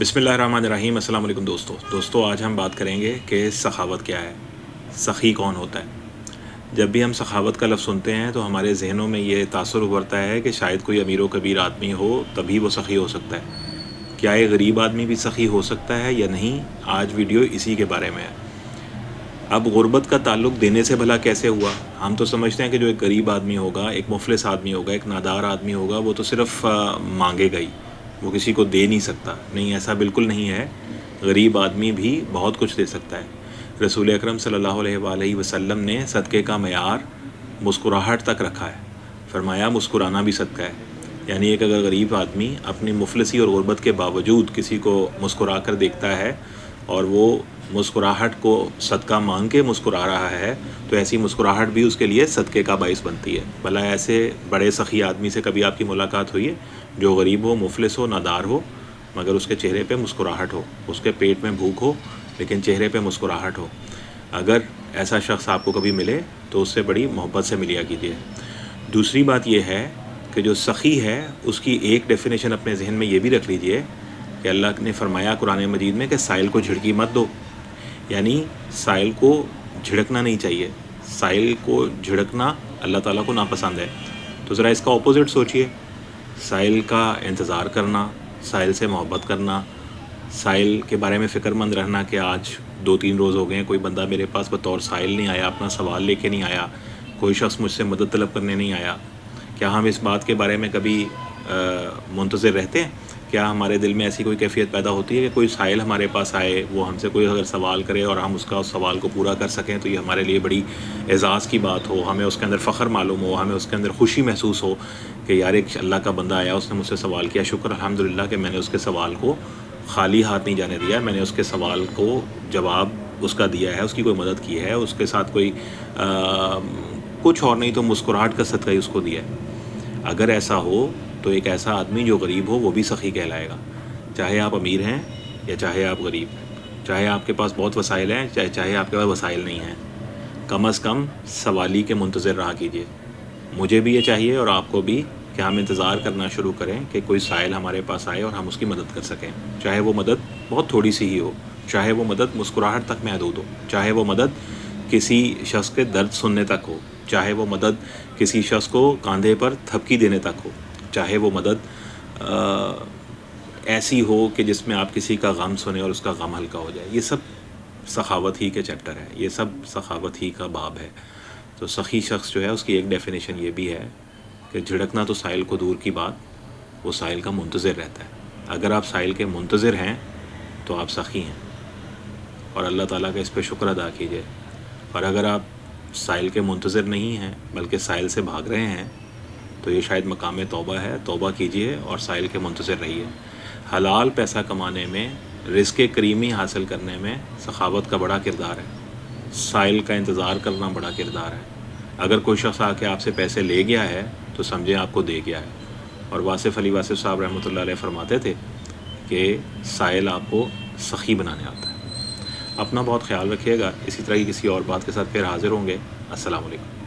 बिस्मिल्लाहिर्रहमानिर्रहीम। अस्सलाम वालेकुम दोस्तों आज हम बात करेंगे कि सखावत क्या है, सखी कौन होता है। जब भी हम सखावत का लफ्ज़ सुनते हैं तो हमारे जहनों में ये तासुर उभरता है कि शायद कोई अमीर व कबीर आदमी हो तभी वो सखी हो सकता है। क्या एक गरीब आदमी भी सखी हो सकता है या नहीं, आज वीडियो इसी के बारे में है। अब गुर्बत का ताल्लुक़ देने से भला कैसे हुआ। हम तो समझते हैं कि जो एक गरीब आदमी होगा, एक मुफलिस आदमी होगा, एक नादार आदमी होगा, वो तो सिर्फ़ मांगेगा ही, वो किसी को दे नहीं सकता। नहीं, ऐसा बिल्कुल नहीं है। गरीब आदमी भी बहुत कुछ दे सकता है। रसूल अकरम सल्लल्लाहु अलैहि वसल्लम ने सदक़े का मयार मुस्कुराहट तक रखा है। फरमाया मुस्कुराना भी सदका है। यानी एक अगर गरीब आदमी अपनी मुफलिसी और गुर्बत के बावजूद किसी को मुस्कुरा कर देखता है और वो मुस्कुराहट को सदका मांग के मुस्कुरा रहा है, तो ऐसी मुस्कुराहट भी उसके लिए सदक़े का बाइस बनती है। भला ऐसे बड़े सखी आदमी से कभी आपकी मुलाकात हुई है जो गरीब हो, मुफलिस हो, नादार हो, मगर उसके चेहरे पे मुस्कुराहट हो, उसके पेट में भूख हो लेकिन चेहरे पे मुस्कुराहट हो। अगर ऐसा शख्स आपको कभी मिले तो उससे बड़ी मोहब्बत से मिलिया कीजिए। दूसरी बात यह है कि जो सखी है उसकी एक डेफिनेशन अपने जहन में ये भी रख लीजिए कि अल्लाह ने फरमाया कुरान मजीद में कि साइल को झिड़की मत दो। यानी साइल को झिड़कना नहीं चाहिए। साइल को झिड़कना अल्लाह ताला को नापसंद है। तो ज़रा इसका ऑपोजिट सोचिए। साइल का इंतज़ार करना, साइल से मोहब्बत करना, साइल के बारे में फ़िक्रमंद रहना कि आज 2-3 रोज़ हो गए हैं कोई बंदा मेरे पास बतौर साइल नहीं आया, अपना सवाल लेके नहीं आया, कोई शख्स मुझसे मदद तलब करने नहीं आया। क्या हम इस बात के बारे में कभी मुंतज़िर रहते हैं? क्या हमारे दिल में ऐसी कोई कैफ़ियत पैदा होती है कि कोई साइल हमारे पास आए, वो हमसे कोई अगर सवाल करे और हम उसका उस सवाल को पूरा कर सकें तो ये हमारे लिए बड़ी एज़ाज़ की बात हो, हमें उसके अंदर फ़ख्र मालूम हो, हमें उसके अंदर खुशी महसूस हो कि यार एक अल्लाह का बंदा आया, उसने मुझसे सवाल किया, शुक्र अल्हम्दुलिल्लाह कि मैंने उसके सवाल को खाली हाथ नहीं जाने दिया, मैंने उसके सवाल को जवाब उसका दिया है, उसकी कोई मदद की है, उसके साथ कोई कुछ और नहीं तो मुस्कुराहट का सदका ही उसको दिया है। अगर ऐसा हो तो एक ऐसा आदमी जो गरीब हो वो भी सखी कहलाएगा। चाहे आप अमीर हैं या चाहे आप गरीब, चाहे आपके पास बहुत वसाइल हैं चाहे आपके पास वसाइल नहीं हैं, कम अज़ कम सवाली के मुंतज़िर रहा कीजिए। मुझे भी ये चाहिए और आपको भी कि हम इंतज़ार करना शुरू करें कि कोई साइल हमारे पास आए और हम उसकी मदद कर सकें। चाहे वो मदद बहुत थोड़ी सी ही हो, चाहे वो मदद मुस्कुराहट तक महदूद हो, चाहे वो मदद किसी शख्स के दर्द सुनने तक हो, चाहे वो मदद किसी शख्स को कंधे पर थपकी देने तक हो, चाहे वो मदद ऐसी हो कि जिसमें आप किसी का गम सुने और उसका गम हल्का हो जाए। ये सब सखावत ही के चैप्टर है, ये सब सखावत ही का बाब है। तो सखी शख्स जो है उसकी एक डेफिनेशन ये भी है कि झिड़कना तो साइल को दूर की बात, वो साइल का मुंतज़िर रहता है। अगर आप साइल के मुंतज़िर हैं तो आप सखी हैं और अल्लाह ताला का इस पर शुक्र अदा कीजिए। और अगर आप साइल के मुंतज़िर नहीं हैं बल्कि साइल से भाग रहे हैं तो ये शायद मकाम तौबा है। तौबा कीजिए और साइल के मुंतज़िर रहिए। हलाल पैसा कमाने में, रिज़्क़ करीमी हासिल करने में सखावत का बड़ा किरदार है, साइल का इंतज़ार करना बड़ा किरदार है। अगर कोई शख्स आके आपसे पैसे ले गया है तो समझें आपको दे गया है। और वासिफ़ अली वासिफ़ साहब रहमतुल्लाह अलैह फरमाते थे कि साइल आपको सखी बनाने आता है। अपना बहुत ख्याल रखिएगा। इसी तरह की किसी और बात के साथ फिर हाज़िर होंगे। अस्सलाम वालेकुम।